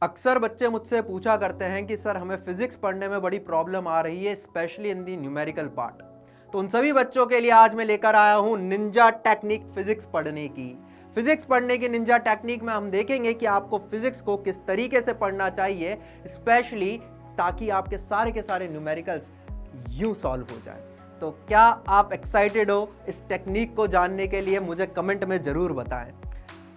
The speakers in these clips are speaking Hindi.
अक्सर बच्चे मुझसे पूछा करते हैं कि सर हमें फिजिक्स पढ़ने में बड़ी प्रॉब्लम आ रही है, specially in the numerical part. तो उन सभी बच्चों के लिए आज मैं लेकर आया हूं निंजा टेक्निक फिजिक्स पढ़ने की। फिजिक्स पढ़ने की निंजा टेक्निक में हम देखेंगे कि आपको फिजिक्स को किस तरीके से पढ़ना चाहिए, स्पेशली ताकि आपके सारे के सारे न्यूमेरिकल्स यूं सॉल्व हो जाए। तो क्या आप एक्साइटेड हो इस टेक्निक को जानने के लिए? मुझे कमेंट में जरूर बताएं।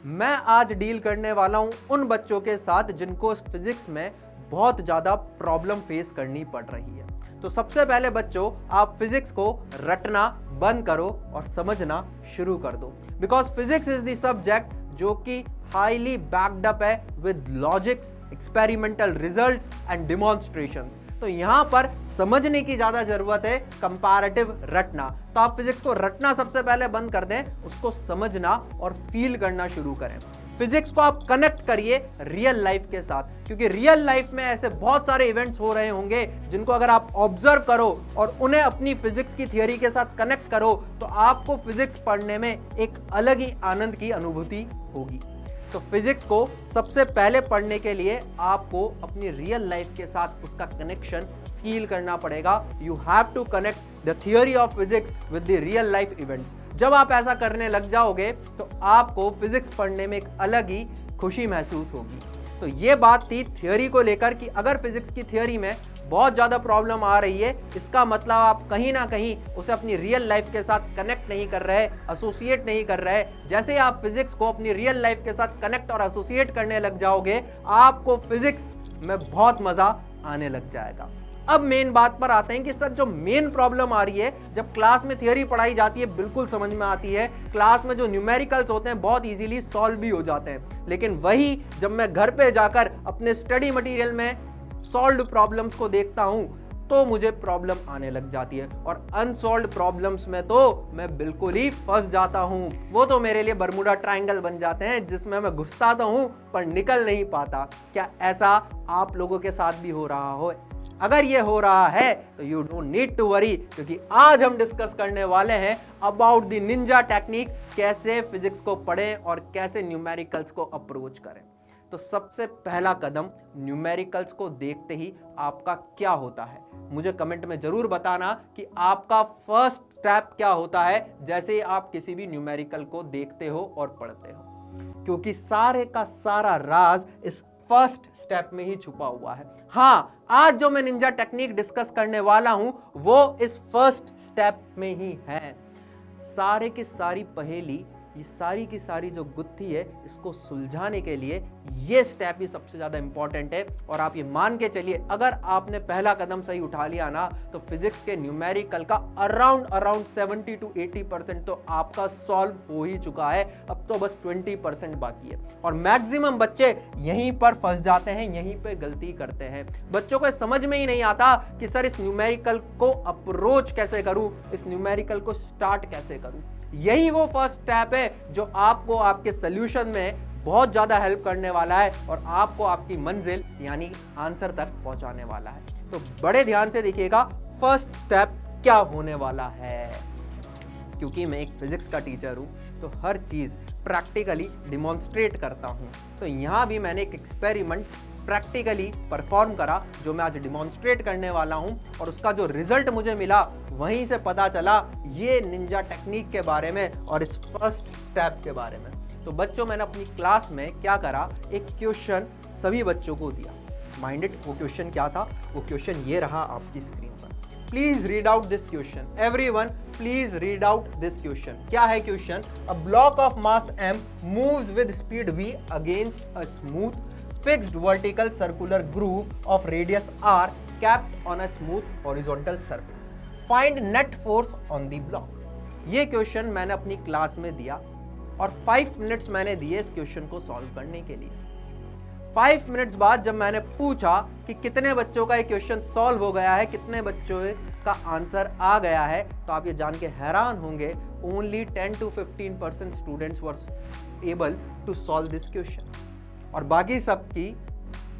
मैं आज डील करने वाला हूं उन बच्चों के साथ जिनको फिजिक्स में बहुत ज़्यादा प्रॉब्लम फेस करनी पड़ रही है। तो सबसे पहले बच्चों, आप फिजिक्स को रटना बंद करो और समझना शुरू कर दो, because physics is the subject जो कि हाईली बैक्ड अप है with logics, experimental results and demonstrations. तो यहां पर समझने की ज्यादा जरूरत है, कंपैरेटिव रटना। तो आप फिजिक्स को रटना सबसे पहले बंद कर दें, उसको समझना और फील करना शुरू करें। फिजिक्स को आप कनेक्ट करिए रियल लाइफ के साथ, क्योंकि रियल लाइफ में ऐसे बहुत सारे इवेंट्स हो रहे होंगे जिनको अगर आप ऑब्जर्व करो और उन्हें अपनी फिजिक्स की थियरी के साथ कनेक्ट करो तो आपको फिजिक्स पढ़ने में एक अलग ही आनंद की अनुभूति होगी। तो फिजिक्स को सबसे पहले पढ़ने के लिए आपको अपनी रियल लाइफ के साथ उसका कनेक्शन फील करना पड़ेगा। You have to connect the theory of physics with the real life events. जब आप ऐसा करने लग जाओगे तो आपको फिजिक्स पढ़ने में एक अलग ही खुशी महसूस होगी। तो ये बात थी थियरी को लेकर कि अगर फिजिक्स की थियरी में बहुत ज़्यादा प्रॉब्लम आ रही है, इसका मतलब आप कहीं ना कहीं उसे अपनी रियल लाइफ के साथ कनेक्ट नहीं कर रहे, एसोसिएट नहीं कर रहे। जैसे ही आप फिजिक्स को अपनी रियल लाइफ के साथ कनेक्ट और एसोसिएट करने लग जाओगे, आपको फिजिक्स में बहुत मज़ा आने लग जाएगा। अब मेन बात पर आते हैं कि सर जो मेन प्रॉब्लम आ रही है, जब क्लास में थियरी पढ़ाई जाती है बिल्कुल समझ में आती है, क्लास में जो न्यूमेरिकल्स होते हैं बहुत इजीली सॉल्व भी हो जाते हैं, लेकिन वही जब मैं घर पे जाकर अपने स्टडी मटेरियल में सॉल्व्ड प्रॉब्लम्स को देखता हूं तो मुझे प्रॉब्लम आने लग जाती है। और अनसॉल्व्ड प्रॉब्लम्स में तो मैं बिल्कुल ही फंस जाता हूं। वो तो मेरे लिए बर्मुडा ट्रायंगल बन जाते हैं जिसमें मैं घुसता तो हूं पर निकल नहीं पाता। क्या ऐसा आप लोगों के साथ भी हो रहा हो? अगर ये हो रहा है तो you don't need to worry, क्योंकि आज हम डिस्कस करने वाले हैं अबाउट द निंजा टेक्निक, कैसे फिजिक्स को पढ़ें और कैसे न्यूमेरिकल्स को अप्रोच करें। तो सबसे पहला कदम न्यूमेरिकल्स को देखते ही आपका क्या होता है, मुझे कमेंट में जरूर बताना कि आपका फर्स्ट स्टेप क्या होता है जैसे ही आप किसी भी न्यूमेरिकल को देखते हो और पढ़ते हो, क्योंकि सारे का सारा राज इस फर्स्ट स्टेप में ही छुपा हुआ है। हाँ, आज जो मैं निंजा टेक्निक डिस्कस करने वाला हूं वो इस फर्स्ट स्टेप में ही है। सारे की सारी पहेली, ये सारी की सारी जो गुत्थी है, इसको सुलझाने के लिए ये स्टेप ही सबसे ज्यादा इंपॉर्टेंट है। और आप ये मान के चलिए, अगर आपने पहला कदम सही उठा लिया ना, तो फिजिक्स के न्यूमेरिकल का अराउंड 70 to 80% तो आपका सॉल्व हो ही चुका है। अब तो बस 20% बाकी है। और मैक्सिमम बच्चे यहीं पर फंस जाते हैं, यहीं पे गलती करते हैं। बच्चों को समझ में ही नहीं आता कि सर इस न्यूमेरिकल को अप्रोच कैसे करूं, इस न्यूमेरिकल को स्टार्ट कैसे करूं। यही वो फर्स्ट स्टेप है जो आपको आपके सॉल्यूशन में बहुत ज्यादा हेल्प करने वाला है और आपको आपकी मंजिल यानी आंसर तक पहुंचाने वाला है। तो बड़े ध्यान से देखिएगा फर्स्ट स्टेप क्या होने वाला है। क्योंकि मैं एक फिजिक्स का टीचर हूं तो हर चीज प्रैक्टिकली डिमॉन्स्ट्रेट करता हूं। तो यहां भी मैंने एक एक्सपेरिमेंट प्रैक्टिकली परफॉर्म करा जो मैं आज डिमॉन्स्ट्रेट करने वाला हूं, और उसका जो रिजल्ट मुझे मिला वहीं से पता चला ये निंजा टेक्निक के बारे में और इस फर्स्ट स्टेप के बारे में। तो बच्चों, मैंने अपनी क्लास में क्या करा, एक क्वेश्चन सभी बच्चों को दिया। माइंडेड वो क्वेश्चन क्या था? वो क्वेश्चन ये रहा आपकी स्क्रीन पर। Please read out this question, everyone please read out this question. क्या है question? A block of mass m moves with speed v against a smooth fixed vertical circular groove of radius r capped on a smooth horizontal surface. Find net force on the block. ये क्वेश्चन मैंने अपनी क्लास में दिया और 5 मिनट्स मैंने दिए इस क्वेश्चन को सॉल्व करने के लिए। 5 मिनट्स बाद जब मैंने पूछा कि कितने बच्चों का ये क्वेश्चन सॉल्व हो गया है, कितने बच्चों का आंसर आ गया है, तो आप ये जान के हैरान होंगे only 10 to 15% students were able to solve this question. और बाकी सबकी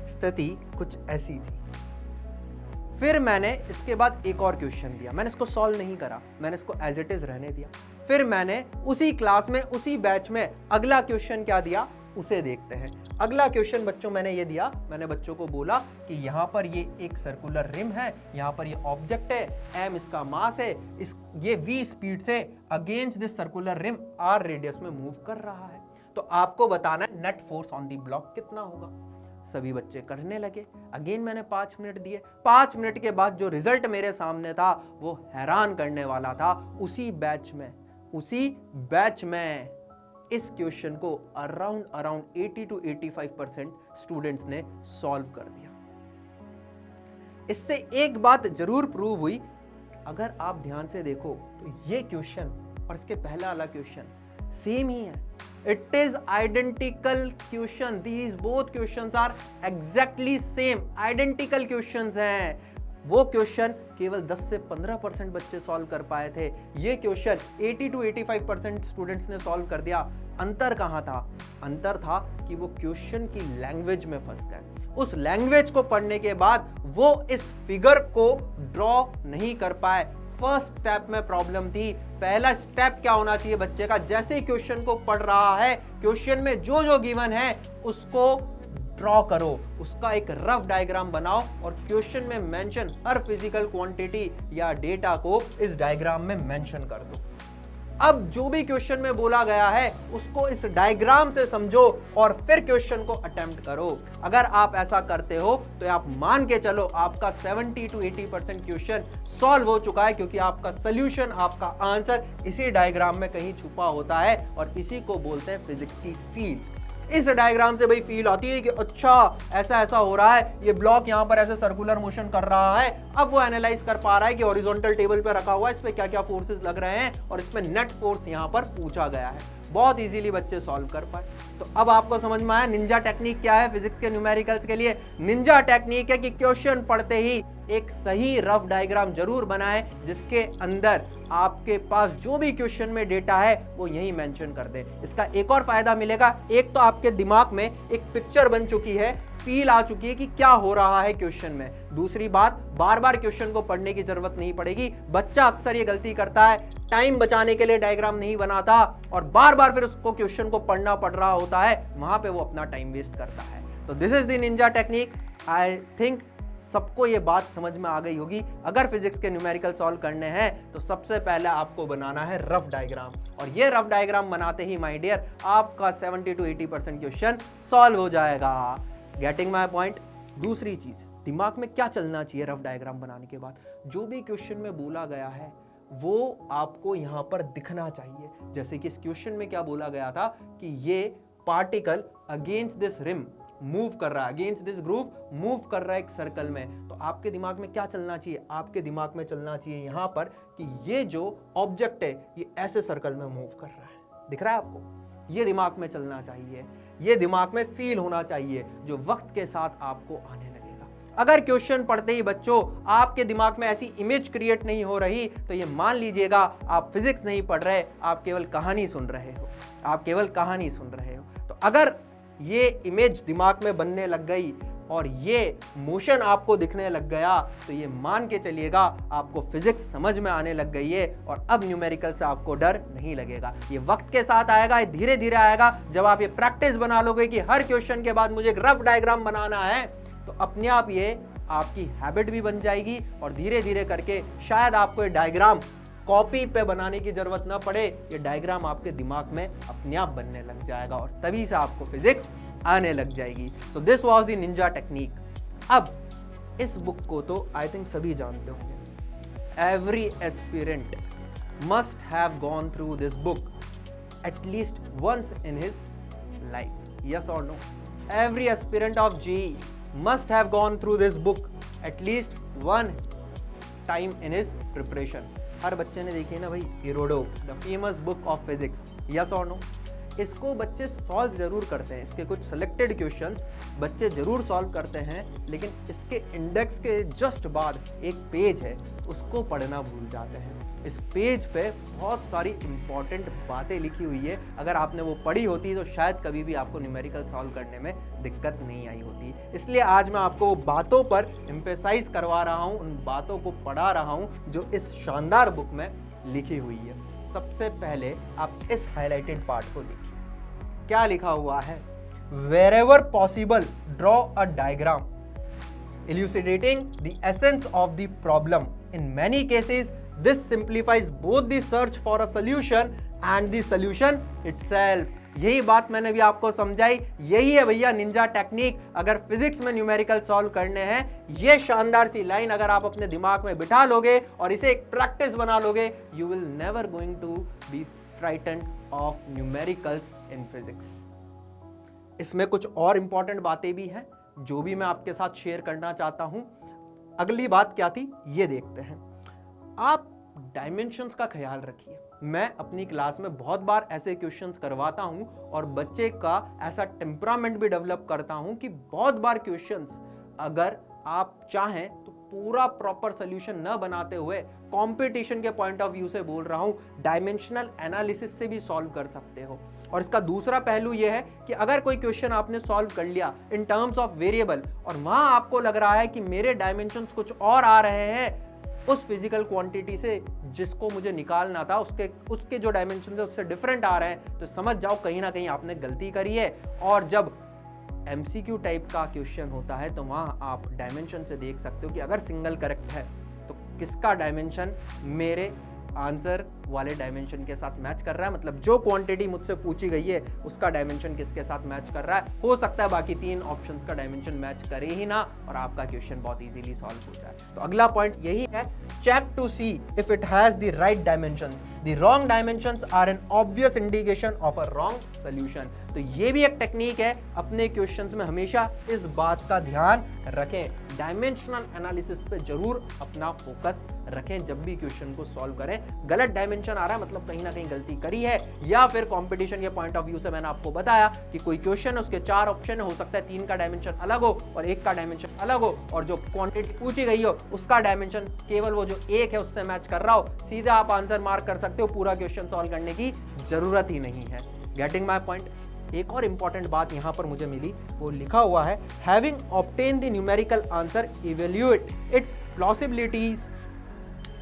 स्थिति कुछ ऐसी थी। फिर मैंने इसके बाद एक और क्वेश्चन दिया, मैंने इसको सॉल्व नहीं करा, मैंने इसको एज इट इज रहने दिया। फिर मैंने उसी क्लास में उसी बैच में अगला क्वेश्चन क्या दिया, उसे देखते हैं। अगला क्वेश्चन बच्चों मैंने ये दिया, मैंने बच्चों को बोला कि यहाँ पर ये एक सर्कुलर रिम है, यहाँ पर ये ऑब्जेक्ट है, m इसका मास है, ये v स्पीड से against this circular rim r radius में मूव कर रहा है। तो आपको बताना है net force on the block कितना होगा। सभी बच्चे करने लगे। अगेन मैंने 5 मिनट दिए। 5 मिनट के बाद जो रिजल्ट मेरे सामने था वो हैरान करने वाला था। उसी बैच में इस क्वेश्चन को अराउंड 80 to 85% स्टूडेंट्स ने सॉल्व कर दिया। इससे एक बात जरूर प्रूव हुई, अगर आप ध्यान से देखो तो ये क्वेश्चन और इसके पहला वाला क्वेश्चन सेम ही है। It is identical question, these both questions are exactly same, identical questions हैं। वो क्वेश्चन केवल 10 से 15% बच्चे सॉल्व कर पाए थे, ये क्वेश्चन 80 to 85% स्टूडेंट्स ने सॉल्व कर दिया। अंतर कहां था? अंतर था कि वो क्वेश्चन की लैंग्वेज में फंस गए। उस लैंग्वेज को पढ़ने के बाद वो इस फिगर को ड्रॉ नहीं कर पाए। फर्स्ट स्टेप में प्रॉब्लम थी। पहला स्टेप क्या होना चाहिए बच्चे का? जैसे ही क्वेश्चन को पढ़ रहा है, क्वेश्चन में जो जो गिवन है उसको ड्रॉ करो, उसका एक रफ डायग्राम बनाओ और क्वेश्चन में मेंशन हर फिजिकल क्वांटिटी या डेटा को इस डायग्राम में मेंशन कर दो। अब जो भी क्वेश्चन में बोला गया है उसको इस डायग्राम से समझो और फिर क्वेश्चन को अटेम्प्ट करो। अगर आप ऐसा करते हो तो आप मान के चलो आपका 70 to 80% क्वेश्चन सॉल्व हो चुका है, क्योंकि आपका सॉल्यूशन, आपका आंसर इसी डायग्राम में कहीं छुपा होता है और इसी को बोलते हैं फिजिक्स की फील। इस डायग्राम से भाई फील आती है कि अच्छा ऐसा ऐसा हो रहा है, ये ब्लॉक यहाँ पर ऐसे सर्कुलर मोशन कर रहा है। अब वो एनालाइज कर पा रहा है कि हॉरिजॉन्टल टेबल पे रखा हुआ है, इस पे क्या क्या फोर्सेस लग रहे हैं और इसमें नेट फोर्स यहाँ पर पूछा गया है। बहुत इजीली बच्चे सॉल्व कर पाए। तो अब आपको समझ में आया निंजा टेक्निक क्या है फिजिक्स के न्यूमेरिकल्स के लिए। निंजा टेक्निक है कि क्वेश्चन पढ़ते ही एक सही रफ डायग्राम जरूर बनाएं, जिसके अंदर आपके पास जो भी क्वेश्चन में डेटा है वो यही मेंशन कर दे। इसका एक और फायदा मिलेगा, एक तो आपके दिमाग में एक पिक्चर बन चुकी है, फील आ चुकी है कि क्या हो रहा है क्वेश्चन में। दूसरी बात, बार बार क्वेश्चन को पढ़ने की जरूरत नहीं पड़ेगी। बच्चा अक्सर ये गलती करता है, टाइम बचाने के लिए डायग्राम नहीं बनाता और बार बार फिर उसको क्वेश्चन को पढ़ना पड़ रहा होता है, वहां पे वो अपना टाइम वेस्ट करता है। तो this is the ninja technique. I think सबको ये बात समझ में आ गई होगी। अगर फिजिक्स के न्यूमेरिकल सॉल्व करने हैं तो सबसे पहले आपको बनाना है रफ डायग्राम, और ये रफ डायग्राम बनाते ही माय डियर आपका 70 to 80% क्वेश्चन सॉल्व हो जाएगा। Getting my point. दूसरी चीज, दिमाग में क्या चलना चाहिए रफ डायग्राम बनाने के बाद? जो भी क्वेश्चन में बोला गया है वो आपको यहां पर दिखना चाहिए। जैसे कि इस क्वेश्चन में क्या बोला गया था कि ये particle against this rim move कर रहा है, अगेंस्ट दिस ग्रुप मूव कर रहा है एक सर्कल में। तो आपके दिमाग में क्या चलना चाहिए? आपके दिमाग में चलना चाहिए यहां पर कि ये जो ऑब्जेक्ट है ये ऐसे सर्कल में मूव कर रहा है। दिख रहा है आपको? ये दिमाग में चलना चाहिए, ये दिमाग में फील होना चाहिए, जो वक्त के साथ आपको आने लगेगा। अगर क्वेश्चन पढ़ते ही बच्चों आपके दिमाग में ऐसी इमेज क्रिएट नहीं हो रही तो ये मान लीजिएगा आप फिजिक्स नहीं पढ़ रहे, आप केवल कहानी सुन रहे हो, आप केवल कहानी सुन रहे हो। तो अगर ये इमेज दिमाग में बनने लग गई और ये मोशन आपको दिखने लग गया तो ये मान के चलिएगा आपको फिजिक्स समझ में आने लग गई है और अब न्यूमेरिकल से आपको डर नहीं लगेगा। ये वक्त के साथ आएगा, ये धीरे धीरे आएगा। जब आप ये प्रैक्टिस बना लोगे कि हर क्वेश्चन के बाद मुझे एक रफ डायग्राम बनाना है, तो अपने आप ये आपकी हैबिट भी बन जाएगी और धीरे धीरे करके शायद आपको ये डायग्राम कॉपी पे बनाने की जरूरत ना पड़े, ये डायग्राम आपके दिमाग में अपने आप बनने लग जाएगा और तभी से आपको फिजिक्स आने लग जाएगी। So this was the ninja technique. अब इस बुक को तो आई थिंक सभी जानते होंगे। Every aspirant must have gone through this book at least once in his life. Yes और no? Every aspirant of JEE must have gone through this book at least one time in his preparation. हर बच्चे ने देखी है ना भाई Irodov, the famous book of physics. Yes और नो? इसको बच्चे सॉल्व जरूर करते हैं, इसके कुछ सिलेक्टेड क्वेश्चंस बच्चे जरूर सॉल्व करते हैं, लेकिन इसके इंडेक्स के जस्ट बाद एक पेज है उसको पढ़ना भूल जाते हैं। इस पेज पे बहुत सारी इंपॉर्टेंट बातें लिखी हुई है, अगर आपने वो पढ़ी होती तो शायद कभी भी आपको न्यूमेरिकल सॉल्व करने में दिक्कत नहीं आई होती। इसलिए आज मैं आपको बातों पर एम्फेसाइज करवा रहा हूँ, उन बातों को पढ़ा रहा हूँ जो इस शानदार बुक में लिखी हुई है। सबसे पहले आप इस हाईलाइटेड पार्ट को देखिए, क्या लिखा हुआ है। wherever possible draw a diagram elucidating the essence of the problem. In many cases this simplifies both the search for a solution and the solution itself. यही बात मैंने भी आपको समझाई, यही है भैया निंजा टेक्निक। अगर फिजिक्स में न्यूमेरिकल सॉल्व करने हैं, ये शानदार सी लाइन अगर आप अपने दिमाग में बिठा लोगे और इसे एक प्रैक्टिस बना लोगे, you will never going to be frightened of numericals in physics. इसमें कुछ और इंपॉर्टेंट बातें भी हैं जो भी मैं आपके साथ शेयर करना चाहता हूं। अगली बात क्या थी ये देखते हैं। आप डायमेंशंस का ख्याल रखिए। मैं अपनी क्लास में बहुत बार ऐसे क्वेश्चंस करवाता हूं और बच्चे का ऐसा टेम्परामेंट भी डेवलप करता हूं कि बहुत बार क्वेश्चंस अगर आप चाहें तो पूरा प्रॉपर सोल्यूशन न बनाते हुए कंपटीशन के पॉइंट ऑफ व्यू से बोल रहा हूं, डायमेंशनल एनालिसिस से भी सॉल्व कर सकते हो। और इसका दूसरा पहलू यह है कि अगर कोई क्वेश्चन आपने सॉल्व कर लिया इन टर्म्स ऑफ वेरिएबल और वहां आपको लग रहा है कि मेरे डायमेंशंस कुछ और आ रहे हैं उस फिजिकल क्वांटिटी से जिसको मुझे निकालना था, उसके जो डायमेंशन है उससे डिफरेंट आ रहे हैं, तो समझ जाओ कहीं ना कहीं आपने गलती करी है। और जब एमसीक्यू टाइप का क्वेश्चन होता है तो वहां आप डायमेंशन से देख सकते हो कि अगर सिंगल करेक्ट है तो किसका डायमेंशन मेरे आंसर वाले डायमेंशन के साथ मैच कर रहा है, मतलब जो क्वांटिटी मुझसे पूछी गई है उसका डायमेंशन किसके साथ मैच कर रहा है। हो सकता है बाकी 3 ऑप्शंस का डायमेंशन मैच करे ही ना और आपका क्वेश्चन बहुत इजीली सॉल्व हो जाए। तो अगला पॉइंट यही है, check to see if it has the right dimensions. The wrong dimensions are an obvious indication of a wrong solution. तो ये भी एक टेक्निक है, अपने क्वेश्चंस में हमेशा इस बात का ध्यान रखें, डायमेंशनल एनालिसिस पे जरूर अपना फोकस रखें जब भी क्वेश्चन को सॉल्व करें। गलत डायमेंशन आ रहा है मतलब कहीं ना कहीं गलती करी है, या फिर कंपटीशन के पॉइंट ऑफ व्यू से मैंने आपको बताया कि कोई क्वेश्चन उसके 4 ऑप्शन हो सकता है 3 का डायमेंशन अलग हो और 1 का डायमेंशन अलग हो, और जो क्वांटिटी पूछी गई हो उसका डायमेंशन केवल वो जो 1 है उससे मैच कर रहा हो, सीधा आप आंसर मार्क कर सकते हो, पूरा क्वेश्चन सॉल्व करने की जरूरत ही नहीं है। Getting my point. एक और इंपॉर्टेंट बात यहां पर मुझे मिली, वो लिखा हुआ है having obtain the numerical answer evaluate its plausibilities.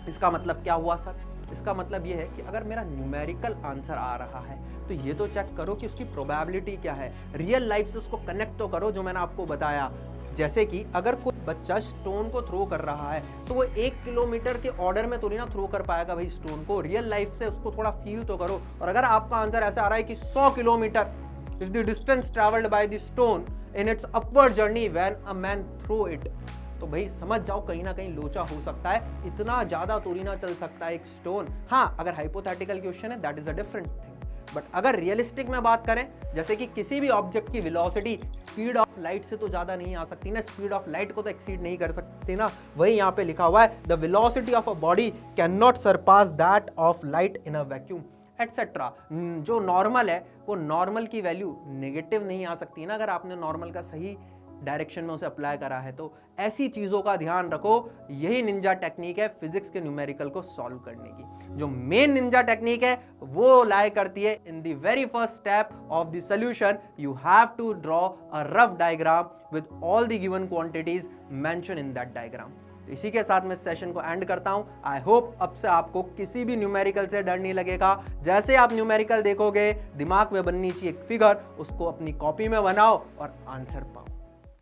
इसका मतलब क्या हुआ सर? इसका मतलब यह है कि अगर मेरा न्यूमेरिकल आंसर आ रहा है तो ये तो चेक करो कि उसकी प्रोबेबिलिटी क्या है, रियल लाइफ से उसको कनेक्ट तो करो, जो मैंने आपको बताया। जैसे कि अगर कोई बच्चा स्टोन को थ्रो कर रहा है तो वो 1 किलोमीटर के ऑर्डर में तो नहीं ना थ्रो कर पाएगा भाई स्टोन को, रियल लाइफ से उसको थोड़ा फील तो करो। और अगर आपका आंसर ऐसा आ रहा है कि 100 kilometre is the distance traveled by the stone in its upward journey when a man threw it, तो भाई समझ जाओ कहीं ना कहीं लोचा हो सकता है, इतना ज्यादा तोड़ी ना चल सकता है एक स्टोन। हाँ, अगर हाइपोथेटिकल क्वेश्चन है that is a different thing, but अगर रियलिस्टिक में बात करें, जैसे कि किसी भी ऑब्जेक्ट की वेलोसिटी स्पीड ऑफ लाइट से तो ज्यादा नहीं आ सकती ना, स्पीड ऑफ लाइट को तो एक्सीड नहीं कर सकती ना, वही यहाँ पे लिखा हुआ है the velocity of a body can not surpass that of light in a vacuum etcetera. जो नॉर्मल है वो नॉर्मल की वैल्यू नेगेटिव नहीं आ सकती ना, अगर आपने नॉर्मल का सही डायरेक्शन में उसे अप्लाई करा है। तो ऐसी चीजों का ध्यान रखो, यही निंजा टेक्निक है फिजिक्स के न्यूमेरिकल को सॉल्व करने की। जो मेन निंजा टेक्निक है वो लाई करती है in the very first step of the solution you have to draw a rough diagram with all the given quantities mention in that diagram. तो इसी के साथ मैं इस सेशन को एंड करता हूं। आई होप अब से आपको किसी भी न्यूमेरिकल से डर नहीं लगेगा। जैसे आप न्यूमेरिकल देखोगे दिमाग में बननी चाहिए एक फिगर, उसको अपनी कॉपी में बनाओ और आंसर पाओ।